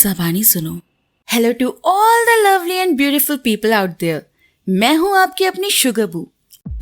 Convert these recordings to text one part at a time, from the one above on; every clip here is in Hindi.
सा वाणी सुनो। Hello to all the lovely and beautiful people out there. मैं हूँ आपकी अपनी शुगरबू।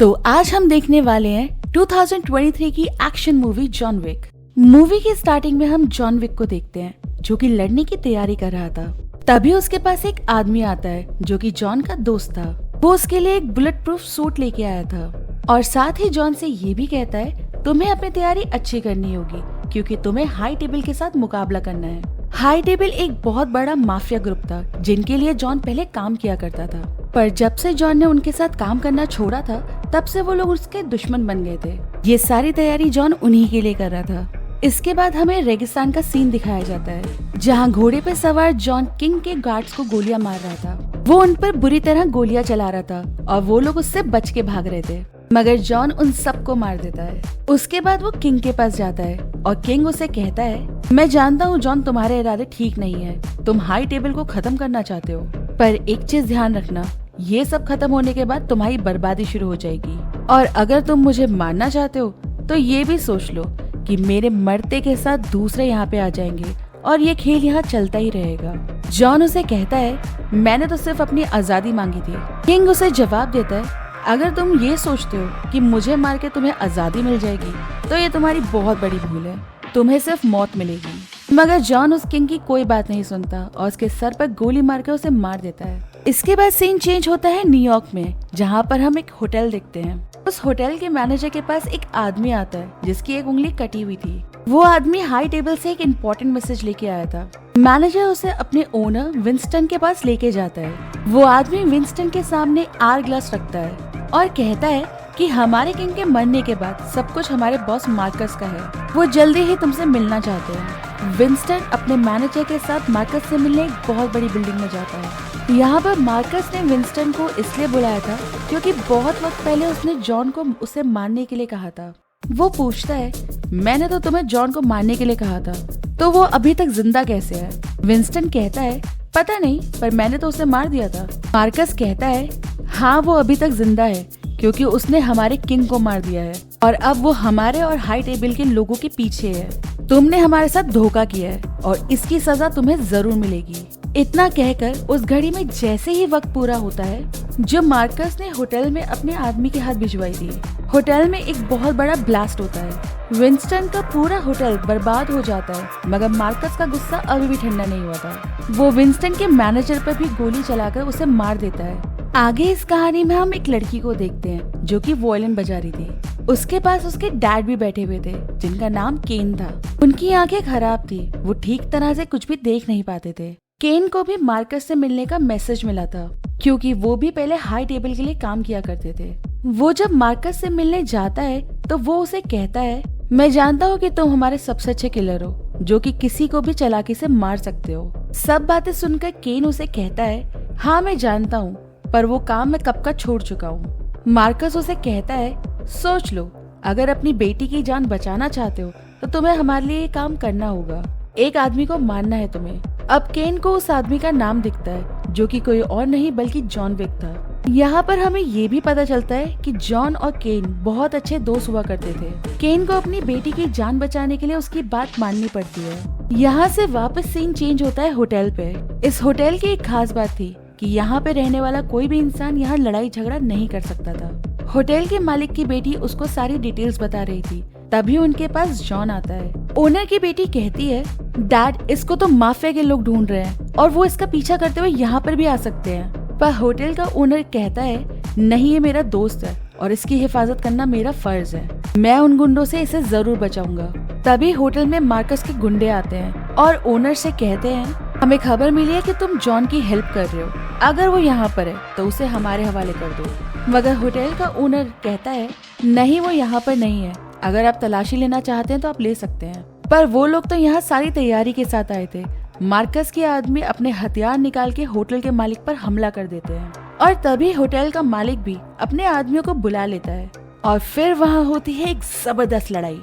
तो आज हम देखने वाले हैं 2023 की action movie John Wick. Movie की स्टार्टिंग में हम जॉन विक को देखते हैं जो कि लड़ने की तैयारी कर रहा था। तभी उसके पास एक आदमी आता है जो कि जॉन का दोस्त था। वो उसके लिए एक बुलेट प्रूफ सूट लेके आया था और साथ ही जॉन से ये भी कहता है तुम्हें अपनी तैयारी अच्छी करनी होगी क्योंकि तुम्हें हाई टेबल के साथ मुकाबला करना है। हाई टेबल एक बहुत बड़ा माफिया ग्रुप था जिनके लिए जॉन पहले काम किया करता था, पर जब से जॉन ने उनके साथ काम करना छोड़ा था तब से वो लोग उसके दुश्मन बन गए थे। ये सारी तैयारी जॉन उन्हीं के लिए कर रहा था। इसके बाद हमें रेगिस्तान का सीन दिखाया जाता है जहाँ घोड़े पे सवार जॉन किंग के गार्ड्स को गोलियां मार रहा था। वो उन पर बुरी तरह गोलियां चला रहा था और वो लोग उससे बच के भाग रहे थे, मगर जॉन उन सबको मार देता है। उसके बाद वो किंग के पास जाता है और किंग उसे कहता है मैं जानता हूँ जॉन तुम्हारे इरादे ठीक नहीं है, तुम हाई टेबल को खत्म करना चाहते हो, पर एक चीज ध्यान रखना, ये सब खत्म होने के बाद तुम्हारी बर्बादी शुरू हो जाएगी और अगर तुम मुझे मारना चाहते हो तो ये भी सोच लो कि मेरे मरते के साथ दूसरे यहाँ पे आ जाएंगे और ये खेल यहाँ चलता ही रहेगा। जॉन उसे कहता है मैंने तो सिर्फ अपनी आजादी मांगी थी। किंग उसे जवाब देता है अगर तुम ये सोचते हो कि मुझे मार के तुम्हें आजादी मिल जाएगी तो ये तुम्हारी बहुत बड़ी भूल है, तुम्हें सिर्फ मौत मिलेगी। मगर जॉन उस किंग की कोई बात नहीं सुनता और उसके सर पर गोली मार के उसे मार देता है। इसके बाद सीन चेंज होता है न्यूयॉर्क में जहाँ पर हम एक होटल देखते हैं। उस होटल के मैनेजर के पास एक आदमी आता है जिसकी एक उंगली कटी हुई थी। वो आदमी हाई टेबल से एक इम्पोर्टेंट मैसेज लेके आया था। मैनेजर उसे अपने ओनर विंस्टन के पास लेके जाता है। वो आदमी विंस्टन के सामने आर ग्लास रखता है और कहता है कि हमारे किंग के मरने के बाद सब कुछ हमारे बॉस मार्कस का है, वो जल्दी ही तुमसे मिलना चाहते हैं। विंस्टन अपने मैनेजर के साथ मार्कस से मिलने एक बहुत बड़ी बिल्डिंग में जाता है। यहाँ पर मार्कस ने विंस्टन को इसलिए बुलाया था क्योंकि बहुत वक्त पहले उसने जॉन को उसे मारने के लिए कहा था। वो पूछता है मैंने तो तुम्हें जॉन को मारने के लिए कहा था, तो वो अभी तक जिंदा कैसे है? विंस्टन कहता है पता नहीं, पर मैंने तो उसे मार दिया था। मार्कस कहता है हाँ वो अभी तक जिंदा है क्योंकि उसने हमारे किंग को मार दिया है और अब वो हमारे और हाई टेबल के लोगों के पीछे है। तुमने हमारे साथ धोखा किया है और इसकी सजा तुम्हें जरूर मिलेगी। इतना कहकर उस घड़ी में जैसे ही वक्त पूरा होता है जो मार्कस ने होटल में अपने आदमी के हाथ भिजवाई थी, होटल में एक बहुत बड़ा ब्लास्ट होता है। विंस्टन का पूरा होटल बर्बाद हो जाता है, मगर मार्कस का गुस्सा अभी भी ठंडा नहीं हुआ था। वो विंस्टन के मैनेजर पर भी गोली चलाकर उसे मार देता है। आगे इस कहानी में हम एक लड़की को देखते हैं जो कि वायलिन बजा रही थी। उसके पास उसके डैड भी बैठे हुए थे जिनका नाम केन था। उनकी आंखें खराब थी, वो ठीक तरह से कुछ भी देख नहीं पाते थे। केन को भी मार्कस से मिलने का मैसेज मिला था क्योंकि वो भी पहले हाई टेबल के लिए काम किया करते थे। वो जब मार्कस से मिलने जाता है तो वो उसे कहता है मैं जानता हूँ कि तुम हमारे सबसे अच्छे किलर हो जो कि किसी को भी चालाकी से मार सकते हो। सब बातें सुनकर केन उसे कहता है हाँ मैं जानता हूँ, पर वो काम मैं कब का छोड़ चुका हूँ। मार्कस उसे कहता है सोच लो, अगर अपनी बेटी की जान बचाना चाहते हो तो तुम्हें हमारे लिए ये काम करना होगा। एक आदमी को मारना है तुम्हें। अब केन को उस आदमी का नाम दिखता है जो कि कोई और नहीं बल्कि जॉन विक था। यहाँ पर हमें ये भी पता चलता है कि जॉन और केन बहुत अच्छे दोस्त हुआ करते थे। केन को अपनी बेटी की जान बचाने के लिए उसकी बात माननी पड़ती है। यहाँ से वापस सीन चेंज होता है होटल पे। इस होटल की एक खास बात थी कि यहाँ पे रहने वाला कोई भी इंसान यहाँ लड़ाई झगड़ा नहीं कर सकता था। होटल के मालिक की बेटी उसको सारी डिटेल्स बता रही थी। तभी उनके पास जॉन आता है। ओनर की बेटी कहती है डैड इसको तो माफिया के लोग ढूंढ रहे हैं और वो इसका पीछा करते हुए यहाँ पर भी आ सकते हैं। पर होटल का ओनर कहता है नहीं ये मेरा दोस्त है और इसकी हिफाजत करना मेरा फर्ज है, मैं उन गुंडों से इसे जरूर बचाऊंगा। तभी होटल में मार्कस के गुंडे आते हैं और ओनर से कहते हैं हमें खबर मिली है कि तुम जॉन की हेल्प कर रहे हो, अगर वो यहाँ पर है तो उसे हमारे हवाले कर दो। मगर होटल का ओनर कहता है नहीं वो यहाँ पर नहीं है, अगर आप तलाशी लेना चाहते हैं तो आप ले सकते हैं। पर वो लोग तो यहाँ सारी तैयारी के साथ आए थे। मार्कस के आदमी अपने हथियार निकाल के होटल के मालिक पर हमला कर देते हैं और तभी होटल का मालिक भी अपने आदमियों को बुला लेता है और फिर वहाँ होती है एक जबरदस्त लड़ाई।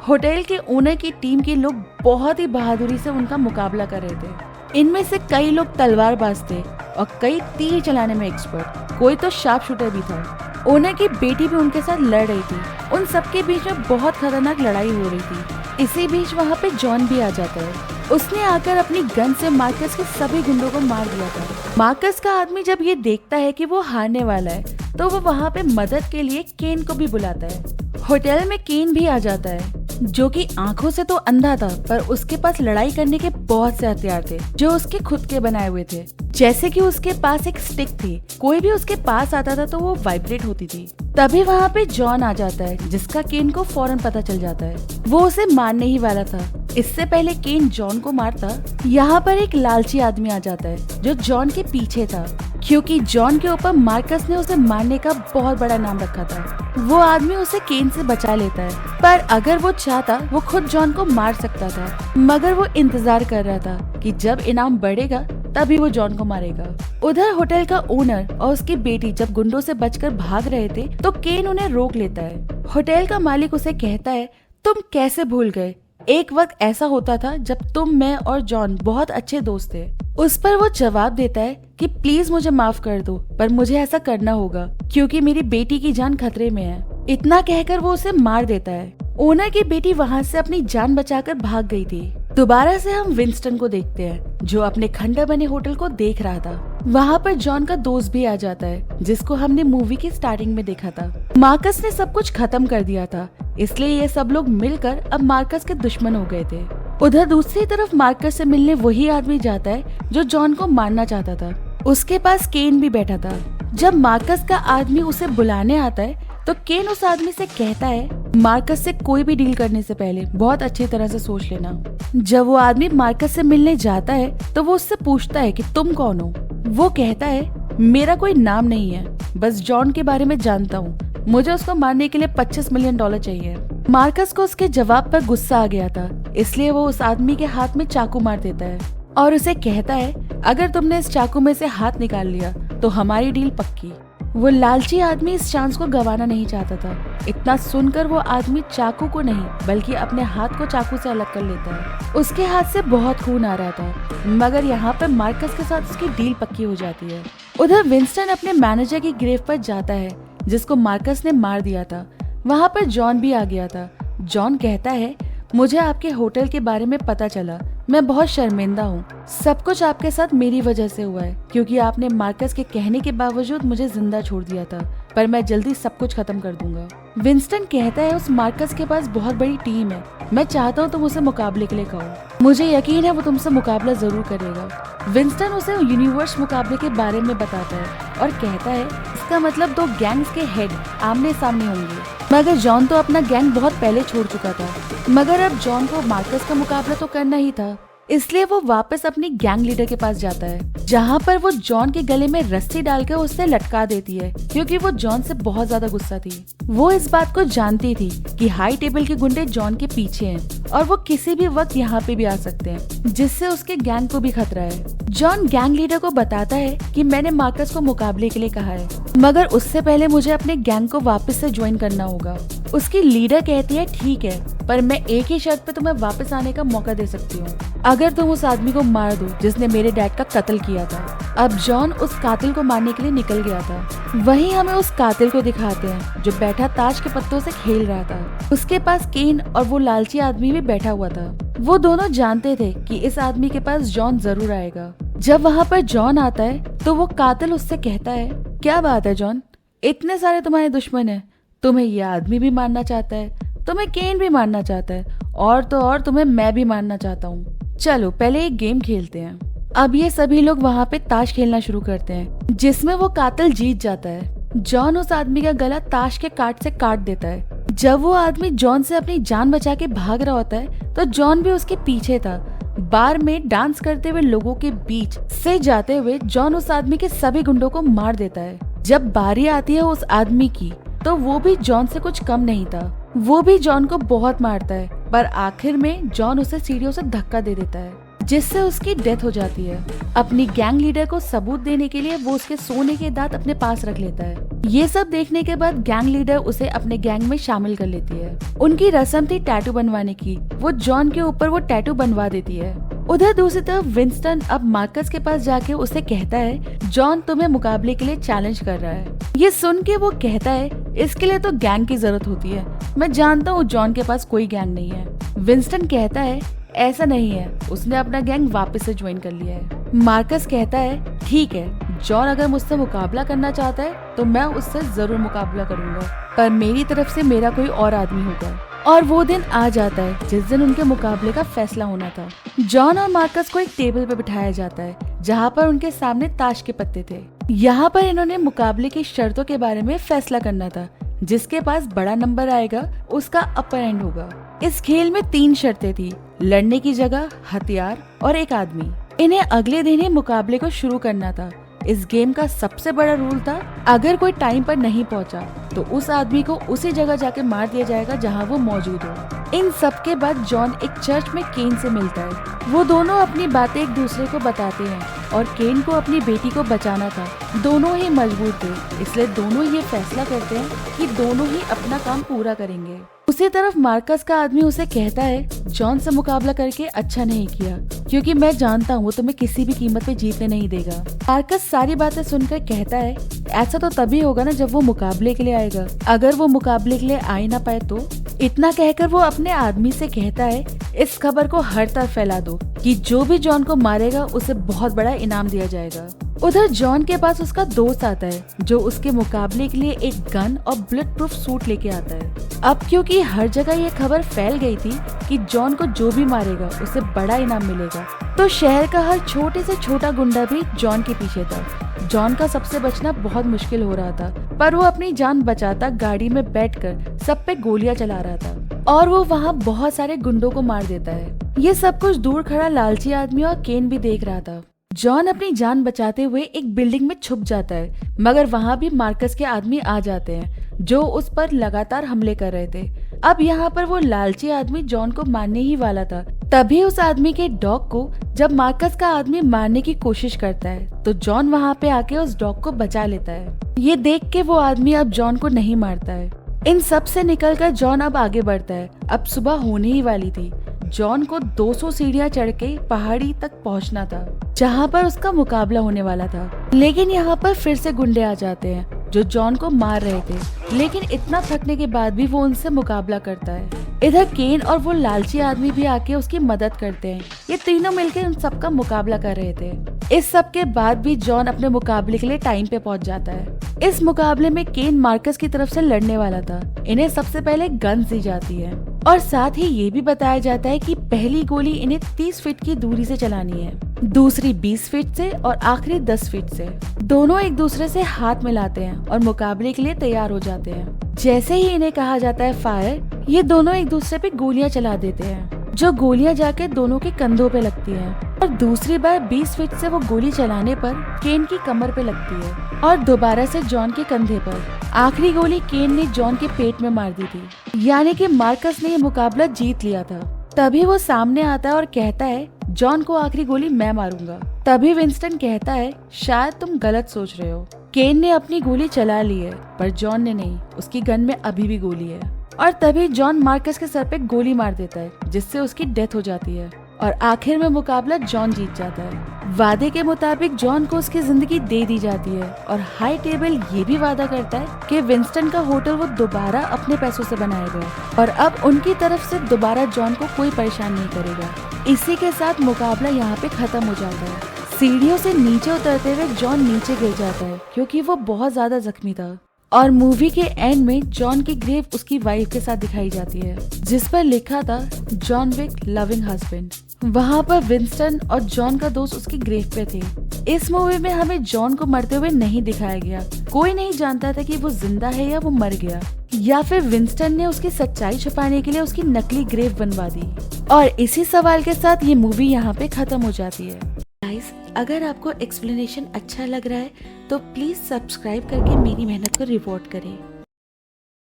होटल के ओनर की टीम के लोग बहुत ही बहादुरी से उनका मुकाबला कर रहे थे। इनमें से कई लोग तलवारबाज थे और कई तीर चलाने में एक्सपर्ट, कोई तो शार्प शूटर भी था। ओनर की बेटी भी उनके साथ लड़ रही थी। उन सबके बीच में बहुत खतरनाक लड़ाई हो रही थी। इसी बीच वहाँ पे जॉन भी आ जाता है। उसने आकर अपनी गन से मार्कस के सभी गुंडों को मार दिया था। मार्कस का आदमी जब ये देखता है कि वो हारने वाला है तो वो वहाँ पे मदद के लिए केन को भी बुलाता है। होटल में केन भी आ जाता है, जो कि आंखों से तो अंधा था, पर उसके पास लड़ाई करने के बहुत से हथियार थे जो उसके खुद के बनाए हुए थे। जैसे कि उसके पास एक स्टिक थी, कोई भी उसके पास आता था तो वो वाइब्रेट होती थी। तभी वहाँ पे जॉन आ जाता है, जिसका केन को फौरन पता चल जाता है। वो उसे मारने ही वाला था। इससे पहले केन जॉन को मारता, यहाँ पर एक लालची आदमी आ जाता है जो जॉन के पीछे था, क्योंकि जॉन के ऊपर मार्कस ने उसे मारने का बहुत बड़ा नाम रखा था। वो आदमी उसे केन से बचा लेता है, पर अगर वो चाहता वो खुद जॉन को मार सकता था, मगर वो इंतजार कर रहा था कि जब इनाम बढ़ेगा तभी वो जॉन को मारेगा। उधर होटल का ओनर और उसकी बेटी जब गुंडों से बचकर भाग रहे थे तो केन उन्हें रोक लेता है। होटल का मालिक उसे कहता है, तुम कैसे भूल गए, एक वक्त ऐसा होता था जब तुम, मैं और जॉन बहुत अच्छे दोस्त थे। उस पर वो जवाब देता है कि प्लीज मुझे माफ कर दो, पर मुझे ऐसा करना होगा क्योंकि मेरी बेटी की जान खतरे में है। इतना कहकर वो उसे मार देता है। ओनर की बेटी वहाँ से अपनी जान बचाकर भाग गई थी। दोबारा से हम विंस्टन को देखते हैं, जो अपने खंडर बने होटल को देख रहा था। वहाँ पर जॉन का दोस्त भी आ जाता है, जिसको हमने मूवी की स्टार्टिंग में देखा था। मार्कस ने सब कुछ खत्म कर दिया था, इसलिए ये सब लोग मिलकर अब मार्कस के दुश्मन हो गए थे। उधर दूसरी तरफ मार्कस से मिलने वही आदमी जाता है जो जॉन को मारना चाहता था। उसके पास केन भी बैठा था। जब मार्कस का आदमी उसे बुलाने आता है तो केन उस आदमी से कहता है, मार्कस से कोई भी डील करने से पहले बहुत अच्छी तरह से सोच लेना। जब वो आदमी मार्कस से मिलने जाता है तो वो उससे पूछता है कि तुम कौन हो। वो कहता है, मेरा कोई नाम नहीं है, बस जॉन के बारे में जानता हूँ, मुझे उसको मारने के लिए $25 मिलियन चाहिए। मार्कस को उसके जवाब पर गुस्सा आ गया था, इसलिए वो उस आदमी के हाथ में चाकू मार देता है और उसे कहता है, अगर तुमने इस चाकू में से हाथ निकाल लिया तो हमारी डील पक्की। वो लालची आदमी इस चांस को गंवाना नहीं चाहता था। इतना सुनकर वो आदमी चाकू को नहीं बल्कि अपने हाथ को चाकू से अलग कर लेता है। उसके हाथ से बहुत खून आ रहा था, मगर यहाँ पर मार्कस के साथ उसकी डील पक्की हो जाती है। उधर विंस्टन अपने मैनेजर की ग्रेव पर जाता है, जिसको मार्कस ने मार दिया था। वहाँ पर जॉन भी आ गया था। जॉन कहता है, मुझे आपके होटल के बारे में पता चला, मैं बहुत शर्मिंदा हूँ। सब कुछ आपके साथ मेरी वजह से हुआ है, क्योंकि आपने मार्कस के कहने के बावजूद मुझे जिंदा छोड़ दिया था, पर मैं जल्दी सब कुछ खत्म कर दूंगा। विंस्टन कहता है, उस मार्कस के पास बहुत बड़ी टीम है, मैं चाहता हूँ तुम उसे मुकाबले के लिए कहो। मुझे यकीन है वो तुमसे मुकाबला जरूर करेगा। विंस्टन उसे यूनिवर्स मुकाबले के बारे में बताता है और कहता है, इसका मतलब 2 गैंग्स के हेड आमने सामने होंगे। मगर जॉन तो अपना गैंग बहुत पहले छोड़ चुका था, मगर अब जॉन को मार्कस का मुकाबला तो करना ही था, इसलिए वो वापस अपनी गैंग लीडर के पास जाता है, जहाँ पर वो जॉन के गले में रस्सी डालकर उससे लटका देती है, क्योंकि वो जॉन से बहुत ज्यादा गुस्सा थी। वो इस बात को जानती थी कि हाई टेबल के गुंडे जॉन के पीछे हैं और वो किसी भी वक्त यहाँ पे भी आ सकते हैं, जिससे उसके गैंग को भी खतरा है। जॉन गैंग लीडर को बताता है कि मैंने मार्कस को मुकाबले के लिए कहा है, मगर उससे पहले मुझे अपने गैंग को वापस से ज्वाइन करना होगा। उसकी लीडर कहती है, ठीक है, पर मैं एक ही शर्त पे तुम्हें वापस आने का मौका दे सकती हूँ, अगर तुम उस आदमी को मार दो जिसने मेरे डैड का कत्ल किया था। अब जॉन उस कातिल को मारने के लिए निकल गया था। वहीं हमें उस कातिल को दिखाते हैं जो बैठा ताश के पत्तों से खेल रहा था। उसके पास केन और वो लालची आदमी भी बैठा हुआ था। वो दोनों जानते थे कि इस आदमी के पास जॉन जरूर आएगा। जब वहाँ पर जॉन आता है तो वो कातिल उससे कहता है, क्या बात है जॉन, इतने सारे तुम्हारे दुश्मन है, तुम्हें ये आदमी भी मारना चाहता है, तुम्हें केन भी मारना चाहता है, और तो और तुम्हें मैं भी मारना चाहता हूँ। चलो पहले एक गेम खेलते हैं। अब ये सभी लोग वहाँ पे ताश खेलना शुरू करते हैं, जिसमें वो कातिल जीत जाता है। जॉन उस आदमी का गला ताश के काट से काट देता है। जब वो आदमी जॉन से अपनी जान बचा के भाग रहा होता है तो जॉन भी उसके पीछे था। बार में डांस करते हुए लोगों के बीच से जाते हुए जॉन उस आदमी के सभी गुंडों को मार देता है। जब बारी आती है उस आदमी की तो वो भी जॉन से कुछ कम नहीं था। वो भी जॉन को बहुत मारता है, पर आखिर में जॉन उसे सीढ़ियों से धक्का दे देता है, जिससे उसकी डेथ हो जाती है। अपनी गैंग लीडर को सबूत देने के लिए वो उसके सोने के दांत अपने पास रख लेता है। ये सब देखने के बाद गैंग लीडर उसे अपने गैंग में शामिल कर लेती है। उनकी रस्म थी टैटू बनवाने की, वो जॉन के ऊपर वो टैटू बनवा देती है। उधर दूसरी तरफ विंस्टन अब मार्कस के पास जाके उसे कहता है, जॉन तुम्हें मुकाबले के लिए चैलेंज कर रहा है। ये सुन के वो कहता है, इसके लिए तो गैंग की जरूरत होती है, मैं जानता हूँ जॉन के पास कोई गैंग नहीं है। विंस्टन कहता है, ऐसा नहीं है, उसने अपना गैंग वापस से ज्वाइन कर लिया है। मार्कस कहता है ठीक है, जॉन अगर मुझसे मुकाबला करना चाहता है तो मैं उससे जरूर मुकाबला करूंगा, पर मेरी तरफ से मेरा कोई और आदमी होगा। और वो दिन आ जाता है जिस दिन उनके मुकाबले का फैसला होना था। जॉन और मार्कस को एक टेबल पे बिठाया जाता है जहाँ पर उनके सामने ताश के पत्ते थे। यहाँ पर इन्होंने मुकाबले की शर्तों के बारे में फैसला करना था। जिसके पास बड़ा नंबर आएगा उसका अपर एंड होगा। इस खेल में 3 शर्तें थी, लड़ने की जगह, हथियार और एक आदमी। इन्हें अगले दिन ही मुकाबले को शुरू करना था। इस गेम का सबसे बड़ा रूल था, अगर कोई टाइम पर नहीं पहुंचा तो उस आदमी को उसी जगह जाके मार दिया जाएगा जहां वो मौजूद हो। इन सब के बाद जॉन एक चर्च में केन से मिलता है। वो दोनों अपनी बातें एक दूसरे को बताते हैं और केन को अपनी बेटी को बचाना था। दोनों ही मजबूर थे, इसलिए दोनों ये फैसला करते हैं कि दोनों ही अपना काम पूरा करेंगे। उसी तरफ मार्कस का आदमी उसे कहता है जॉन से मुकाबला करके अच्छा नहीं किया, क्योंकि मैं जानता हूँ वो तुम्हें किसी भी कीमत पे जीतने नहीं देगा। मार्कस सारी बातें सुनकर कहता है ऐसा तो तभी होगा ना जब वो मुकाबले के लिए आएगा, अगर वो मुकाबले के लिए आ ही ना पाए तो। इतना कहकर वो अपने आदमी से कहता है इस खबर को हर तरफ फैला दो कि जो भी जॉन को मारेगा उसे बहुत बड़ा इनाम दिया जाएगा। उधर जॉन के पास उसका दोस्त आता है जो उसके मुकाबले के लिए एक गन और बुलेट प्रूफ सूट लेके आता है। अब क्योंकि हर जगह ये खबर फैल गई थी कि जॉन को जो भी मारेगा उसे बड़ा इनाम मिलेगा, तो शहर का हर छोटे से छोटा गुंडा भी जॉन के पीछे था। जॉन का सबसे बचना बहुत मुश्किल हो रहा था, पर वो अपनी जान बचाता गाड़ी में बैठकर सब पे गोलियां चला रहा था और वो वहाँ बहुत सारे गुंडों को मार देता है। ये सब कुछ दूर खड़ा लालची आदमी और केन भी देख रहा था। जॉन अपनी जान बचाते हुए एक बिल्डिंग में छुप जाता है, मगर वहाँ भी मार्कस के आदमी आ जाते हैं जो उस पर लगातार हमले कर रहे थे। अब यहाँ पर वो लालची आदमी जॉन को मारने ही वाला था, तभी उस आदमी के डॉग को जब मार्कस का आदमी मारने की कोशिश करता है तो जॉन वहाँ पे आके उस डॉग को बचा लेता है। ये देख के वो आदमी अब जॉन को नहीं मारता है। इन सब से निकलकर जॉन अब आगे बढ़ता है। अब सुबह होने ही वाली थी। जॉन को 200 सीढ़ियां चढ़ के पहाड़ी तक पहुंचना था जहां पर उसका मुकाबला होने वाला था, लेकिन यहाँ पर फिर से गुंडे आ जाते हैं जो जॉन को मार रहे थे, लेकिन इतना थकने के बाद भी वो उनसे मुकाबला करता है। इधर केन और वो लालची आदमी भी आके उसकी मदद करते हैं। ये तीनों मिलकर उन सबका मुकाबला कर रहे थे। इस सब के बाद भी जॉन अपने मुकाबले के लिए टाइम पे पहुंच जाता है। इस मुकाबले में केन मार्कस की तरफ से लड़ने वाला था। इन्हें सबसे पहले गन दी जाती है और साथ ही ये भी बताया जाता है कि पहली गोली इन्हें 30 फीट की दूरी से चलानी है, दूसरी 20 फीट से और आखिरी 10 फीट से। दोनों एक दूसरे से हाथ मिलाते हैं और मुकाबले के लिए तैयार हो जाते हैं। जैसे ही इन्हें कहा जाता है फायर, ये दोनों एक दूसरे पे गोलियां चला देते हैं, जो गोलियां जाके दोनों के कंधों पे लगती हैं और दूसरी बार 20 फीट से वो गोली चलाने पर केन की कमर पे लगती है और दोबारा से जॉन के कंधे पर। आखिरी गोली केन ने जॉन के पेट में मार दी थी, यानी कि मार्कस ने ये मुकाबला जीत लिया था। तभी वो सामने आता है और कहता है जॉन को आखिरी गोली मैं मारूंगा। तभी विंस्टन कहता है शायद तुम गलत सोच रहे हो। केन ने अपनी गोली चला ली है पर जॉन ने नहीं, उसकी गन में अभी भी गोली है। और तभी जॉन मार्कस के सर पे गोली मार देता है जिससे उसकी डेथ हो जाती है और आखिर में मुकाबला जॉन जीत जाता है। वादे के मुताबिक जॉन को उसकी जिंदगी दे दी जाती है और हाई टेबल ये भी वादा करता है कि विंस्टन का होटल वो दोबारा अपने पैसों से बनाएगा और अब उनकी तरफ से दोबारा जॉन को कोई परेशान नहीं करेगा। इसी के साथ मुकाबला यहाँ पे खत्म हो जाता है। सीढ़ियों से नीचे उतरते हुए जॉन नीचे गिर जाता है क्योंकि वो बहुत ज्यादा जख्मी था। और मूवी के एंड में जॉन की ग्रेव उसकी वाइफ के साथ दिखाई जाती है जिस पर लिखा था जॉन विक लविंग हस्बैंड। वहाँ पर विंस्टन और जॉन का दोस्त उसकी ग्रेव पे थे। इस मूवी में हमें जॉन को मरते हुए नहीं दिखाया गया। कोई नहीं जानता था कि वो जिंदा है या वो मर गया, या फिर विंस्टन ने उसकी सच्चाई छुपाने के लिए उसकी नकली ग्रेव बनवा दी। और इसी सवाल के साथ ये मूवी यहाँ पे खत्म हो जाती है। गाइस, अगर आपको एक्सप्लेनेशन अच्छा लग रहा है तो प्लीज सब्सक्राइब करके मेरी मेहनत को रिवॉर्ड करें।